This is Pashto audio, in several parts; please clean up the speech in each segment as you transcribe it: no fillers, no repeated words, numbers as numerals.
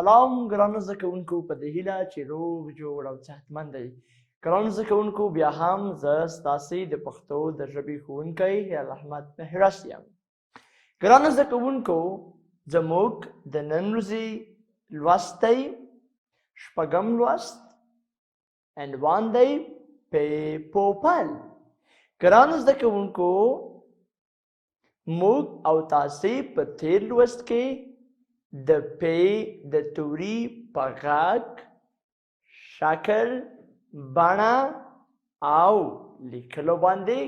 سلام ګرانو زده کوونکو، په دې هیله چې روغ جوړ او صحتمند دی. ګرانو زده کوونکو، بیا هم زه ستاسې د پښتو د ژبې ښوونکی هلال احمد مهرس یم. ګرانو زده کوونکو، زموږ د نن ورځې لوست دی شپږم لوست، عنوان دی پی پوپل. ګرانو زده کوونکو، موږ او تاسې په تېر لوست کې د پی د توري په غږ، شکل، بڼه او لیکلو باندې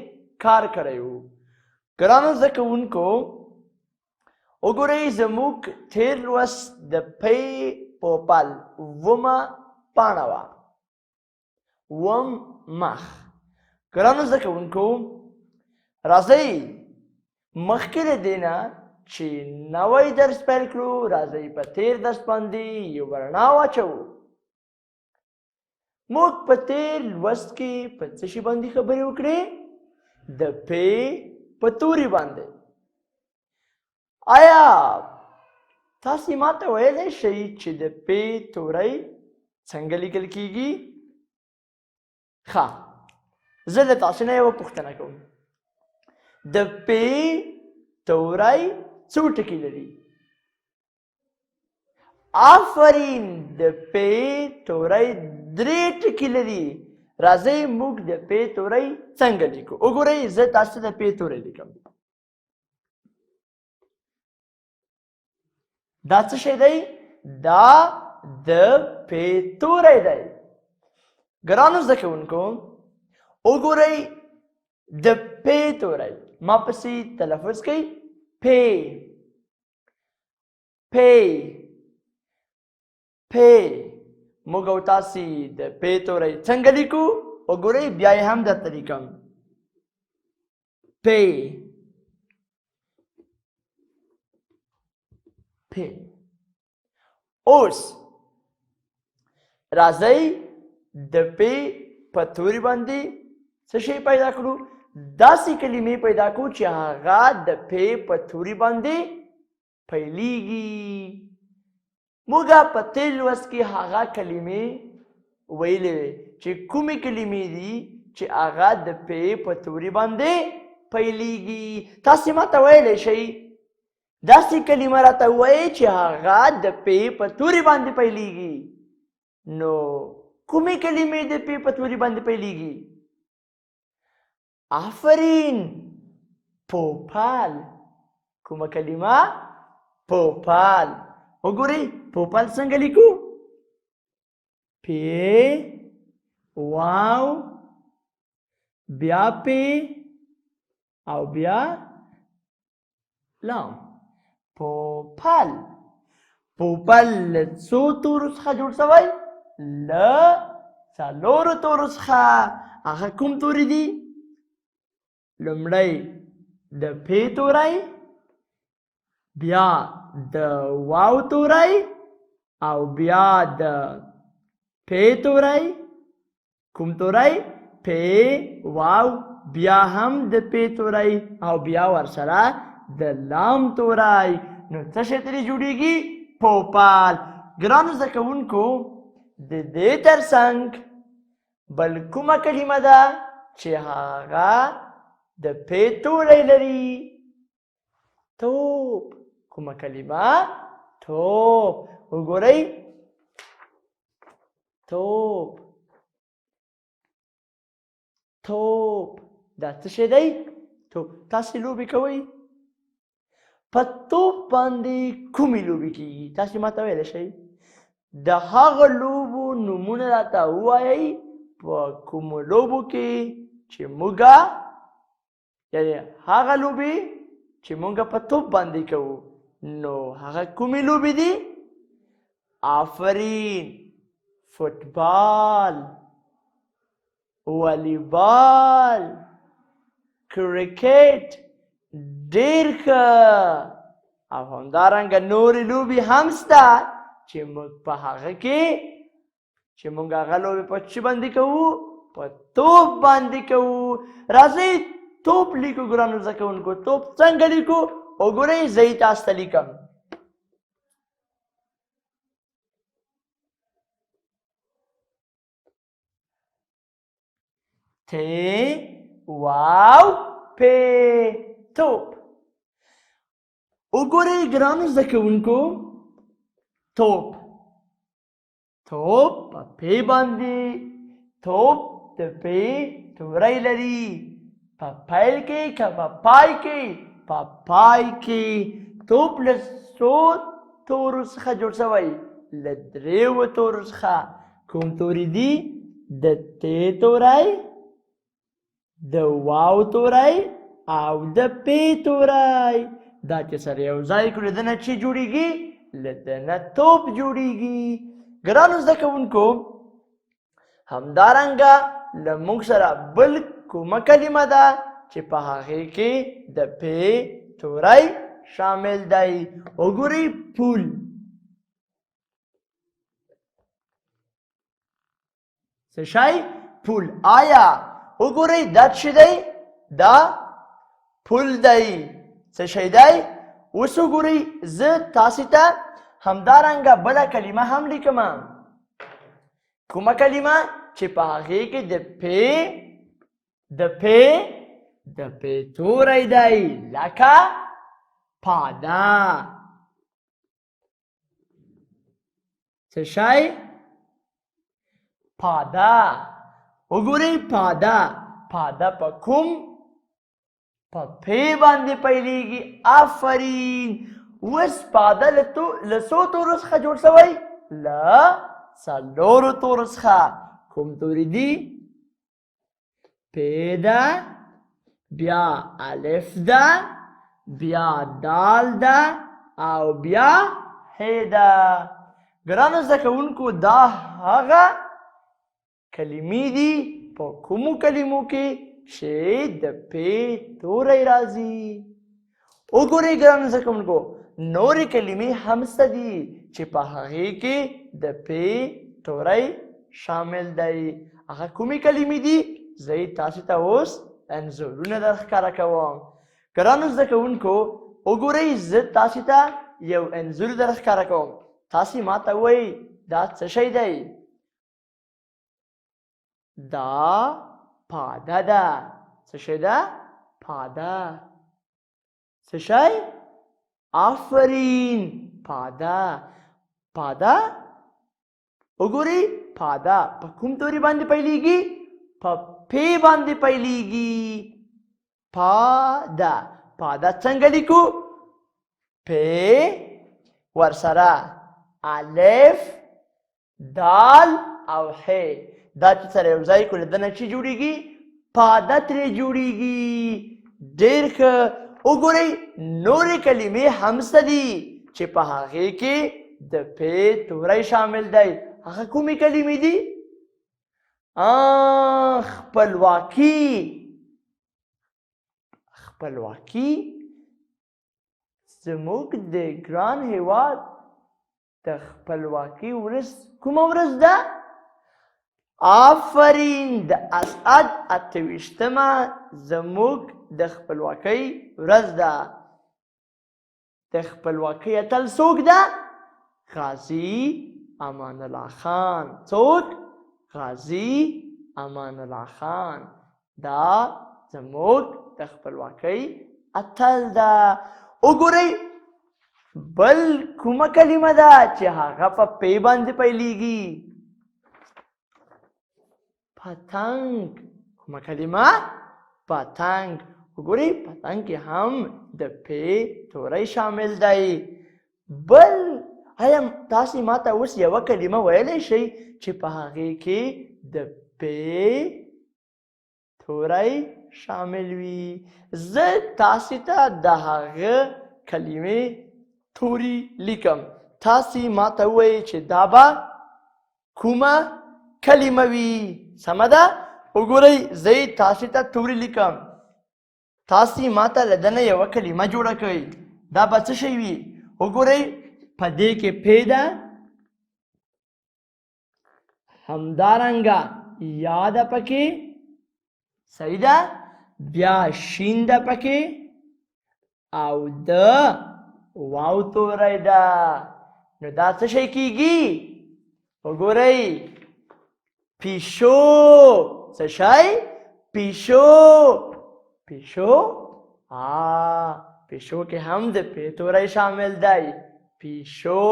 کار کړی و. ګرانو زده کوونکو، وګورئ زموږ تېر لوست د پی پوپل اوومه پاڼه وه، اووم مخ. ګرانو زده کوونکو، راځئ مخکې له دې نه چې نوی درس پیل کړو، راځئ په تېر درس باندې یو رڼا واچوو. موږ په تېر لوست کې په څه شي باندې خبرې وکړې؟ د پی په توري باندې. آیا تاسې ماته ویلی شئ چې د پی توری څنګه لیکل کیږي؟ ښه، زه د تاسې نه یوه پوښتنه کوم. د پی توری څو ټکي لري؟ آفرین، د پی توری 3 ټکي لري. راځئ موږ د پی توری څنګه لیکو. وګورئ زه تاسو د پی توری لیکم. دا څه شی دی؟ دا د پی توری دی. ګرانو زده کوونکو، وګورئ د پی توری ما پسې تلفظ کوي پی پی پی. موږ او تاسې د پی توری څنګه لیکو؟ وګورئ بیا یې هم درته لیکم. پی پی. اوس راځئ د پی په توري باندې څه شی پیدا کړو؟ داسې کلمې پیدا کړو چې هغه د پی په توري باندې پیلیږي. موږ په تېر لوست کې هغه کلمې ویلې وې چې کومې کلمې دي چې هغه د پی په توري باندې پیلیږي. تاسې ماته ویلی شئ داسې کلمه راته ووایئ چې هغه د پی په توري باندې پیلیږي. نو کومې کلمې د پی په توري باندې پیلیږي؟ آفرین، پوپل. کومه کلمه؟ پوپل. وګورئ پوپل څنګه لیکو؟ پی واو، بیا پی او بیا لام. پوپل. پوپل له څو تورو څخه جوړ شوی؟ له 4 تورو څخه. هغه کوم توري دي؟ لومړی د پی توری، بیا د واو توری او بیا د پی توری. کوم توری؟ پی واو، بیا هم د پی توری او بیا ورسره د لام توری. نو څه شی ترې جوړیږي؟ پوپل. ګرانو زده کوونکو، د دې ترڅنګ بل کومه کلمه ده چې هغه د پی توری لري؟ توپ. کومه کلمه؟ توپ. وګورئ توپ توپ. دا څه شی دی؟ توپ. تاسې لوبې کوئ؟ په توپ باندې کومې لوبې کیږي؟ تاسې ماته ویلی شئ؟ د هغه لوبو نومونه راته ووایئ په کومو لوبو کې چې موږ، یعنې هغه لوبې چې موږ په توپ باندې کوو. نو هغه کومې لوبې دي؟ آفرین، فوټبال، والیبال، کرکټ. ډېر ښه. او همدارنګه نورې لوبې هم شته چې موږ په هغه کې چې موږ هغه لوبې په څه باندې کوو؟ په توپ باندې کوو. راځئ توپ لیکو. ګرانو زده کوونکو، توپ څنګه لیکو؟ وګورئ زه یې تاسو ته لیکم. واو په توپ. وګورئ ګرانو زده کوونکو، توپ په پې باندې، توپ د پې توری لري. په پیل کې که په پای کې؟ په پای کې. توپ له څو تورو څخه جوړ شوی؟ له دریو تورو څخه. کوم توري دي؟ د ت توری، د واو توری او د پې توری. دا چې سره یو ځای کړو د نه چې جوړیږي؟ له د نه توپ جوړیږي. ګرانو زده کوونکو، همدارنګه له موږ سره بل کومه کلمه ده چې په هغې کې د پې توری شامل دی؟ وګورئ، پول. څه شی؟ پول. آیا وګورئ دا څه دی؟ دا پول دی. څه شی دی؟ اوس وګورئ، زه تاسې ته همدارنګه بله کلمه هم لیکمه. کومه کلمه چې په هغې کې د پې توری دی، لکه پاده. څه شی؟ پاده. وګورئ، پاده په کوم؟ په پې باندې پیلیږي. آفرین. اوس پاده له څو تورو څخه جوړ شوی؟ له څلورو تورو څخه. کوم توري دي؟ پې ده، بیا الف ده، بیا دال ده او بیا ح ده. ګرانو زده کوونکو، دا هغه کلمې دي په کومو کلمو کې چې د پې توری راځي. وګورئ ګرانو زده کوونکو، نورې کلمې هم شته دي چې په هغې کې د پې توری شامل دی. هغه کومې کلمې دي؟ زه یې تاسو ته اوس انځورونه در ښکاره کوم. ګرانو زده کوونکو، وګورئ، زه تاسو ته یو انځور در ښکاره کوم. تاسې ما ته ووایئ دا څه شی دی؟ دا پاده ده. څه شی ده؟ پاده. څه شی؟ آفرین، پاده. وګورئ، پاده په کوم توري باندې پیلیږي؟ په پې باندې پیلیږي. پاده څنګه لیکو؟ پې ورسره الف، دال او ح. دا چې سره یو ځای کړو د نه چې جوړیږي؟ پاده ترې جوړیږي. ډېر ښه. وګورئ، نورې کلمې هم شته دي چې په هغې کې د پې توری شامل دی. هغه کومې کلمې دي؟ خپلواکي. زموږ د ګران هېواد د خپلواکي ورځ کومه ورځ ده؟ آفرین، د اسعد 28مه زموږ د خپلواکۍ ورځ ده. د خپلواکۍ اتل څوک ده؟ غازي امان الله خان. څوک؟ غازي امان الله خان. دا زموږ د خپلواکۍ اتل ده. وګورئ، بل کومه کلمه ده چې هغه په پې باندې پیلیږي؟ پتنګ. کومه کلمه؟ پتنګ. وګورئ، پتنګ کې هم د پې توری شامل دی. بل آیا تاسې ما ته اوس یوه کلمه ویلی شئ چې په هغې کې د پې توری شامل وي؟ زه تاسې ته د هغه کلمې توری لیکم. تاسې ما ته ووایئ چې دا به کومه کلمه وي. سمه ده؟ وګورئ، زه یې تاسې ته توری لیکم. تاسې ما ته له دنه یوه کلمه جوړه کړئ. دا به څه شی وي؟ وګورئ، په دې کې پې ده، همدارنګه یا ده پکې، صحیح ده، بیا شین ده پکې او د واو توری ده. نو دا څه شی کېږي؟ وګورئ، پیشو. څه شی؟ پیشو پیشو پیشو کې هم د پی توری شامل دی پیشو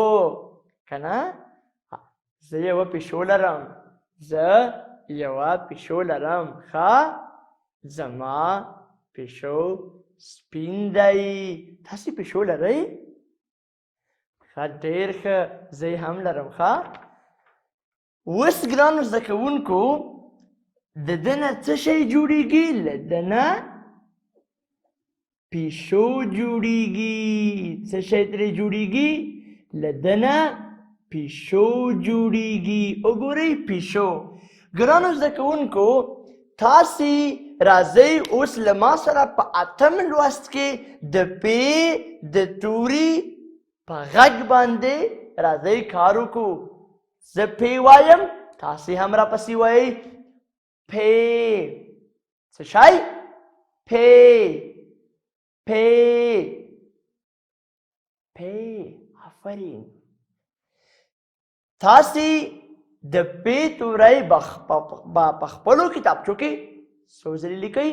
کنه زه یوه پیشو لرم ښه زما پیشو سپین دی تاسې پیشو لرئ ښه ډېر ښه زه یې هم لرم ښه اوس ګرانو زده کوونکو د ده نه څه شی جوړېږي له ده نه پیشو جوړېږي څه شی ترې جوړېږي له ده نه پیشو جوړېږي وګورئ پیشو ګرانو زده کوونکو تاسې راځئ اوس له ما سره په 8م لوست کې د پی د توري په غږ باندې راځئ کار وکړو زه پی وایم تاسې هم راپسې وایئ پی څه شی پی پی پی آفرین تاسې د پی توری په خپلو کتابچو کې څو ځلې لیکئ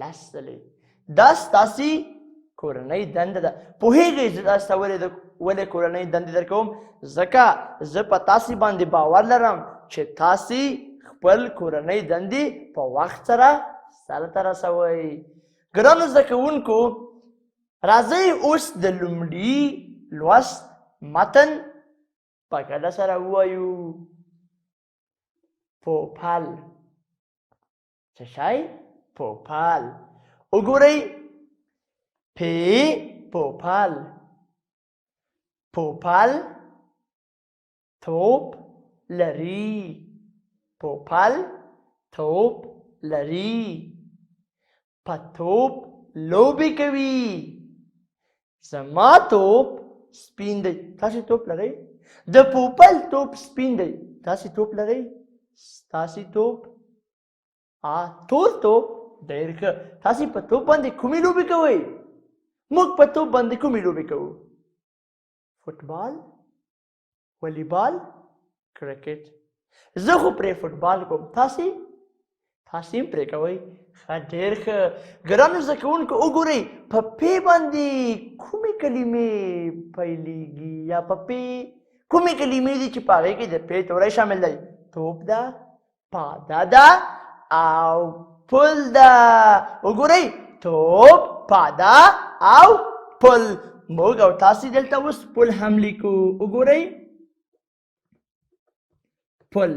10 ځلې دا ستاسې کورنۍ دنده ده پوهېږئ زه تاسو ته ولې کورنۍ دندې درکوم ځکه زه په تاسې باندې باور لرم چې تاسې خپل کورنۍ دندې په وخت سره سرته رسوئ ګرانو زده کوونکو راځئ اوس د لومړي لوست متن په ګډه سره ووایو پوپل څه شی پوپل وګورئ پی پوپل پوپل توپ لري پوپل توپ لري په توپ لوبې کوي زما توپ سپین دی تاسې توپ لرئ د پوپل توپ سپین دی تاسې توپ لرئ ستاسې توپ تور توپ ډېر ښه تاسې په توپ باندې کومې لوبې کوئ موږ په توپ باندې کومې لوبې کوو فوټبال والیبال کرکټ زه خو پرې فوټبال کوم تاسې هم پرې کوئ ښه ډېر ښه ګرانو زده کوونکو وګورئ په پی باندې کومې کلمې پیلېږي یا په پی کومې کلمې دي چې په هغې کې د پی توری شامل دی توپ ده پاده ده او پل ده وګورئ توپ پاده او پل موږ او تاسې دلته اوس پل هم لیکو وګورئ پل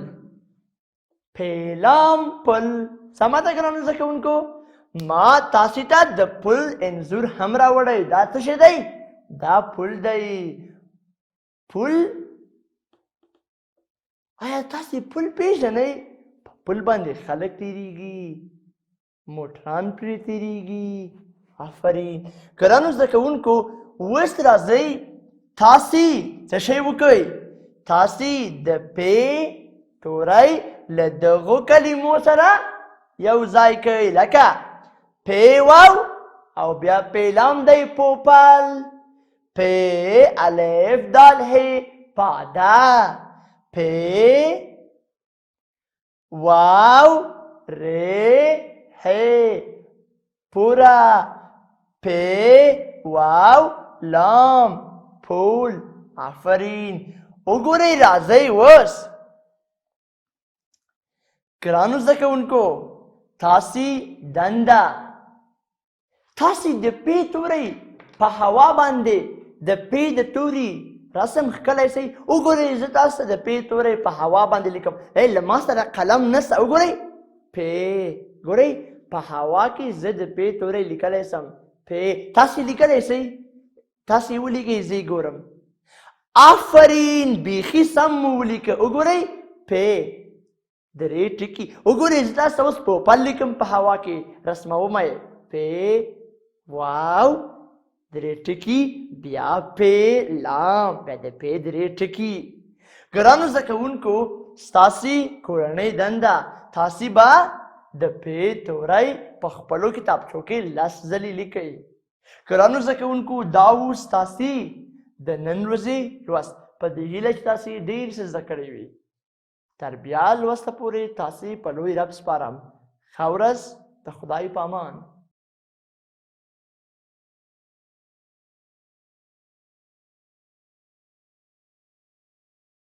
پیلام پل سمه ده ګرانو زده کوونکو ما تاسې ته د پل انځور هم راوړی دا څه شی دی دا پل دی پل آیا تاسې پل پیژنئ په پل باندې خلک تیریږي موټران پرې تیریږي آفرین ګرانو زده کوونکو اوس راځئ تاسې څه شی وکئ تاسې د پی توری له دغو کلمو سره یو ځای کوئ لکه پی واو او بیا پیلام دی پوپل پی الف دال هی پاده پی واو ری هی پورا پی واو لام پول آفرین وګورئ راځئ اوس ګرانو زده کوونکو تاسې دنده تاسې د پی توری په هوا باندې د پی د توري رسم ښکلی شئ وګورئ زه تاسو ته د پی توری په هوا باندې لیکم له ما سره قلم نشته وګورئ پی ګورئ په هوا کې زه د پی توری لیکلی سم پی تاسې لیکلی شئ تاسې ولیکئ زه یې ګورم آفرین بیخي سم مو ولیکه وګورئ پی درې ټکي وګورئ زه تاسو ته اوس پوپل لیکم په هوا کې رسموم یې پی واو درې ټکي بیا پی لام بیا د پی درې ټکي ګرانو زده کوونکو ستاسې کورنۍ دنده تاسې به د پی توری په خپلو کتابچو کې 10 ځلې لیکئ ګرانو زده کوونکو دا و ستاسې د نن ورځې لوست په دې هیله چې تاسې ډېر څه زده کړی وي تر بیا لوسته پورې تاسې په لوی رب سپارم ښه ورځ د خدای په امان.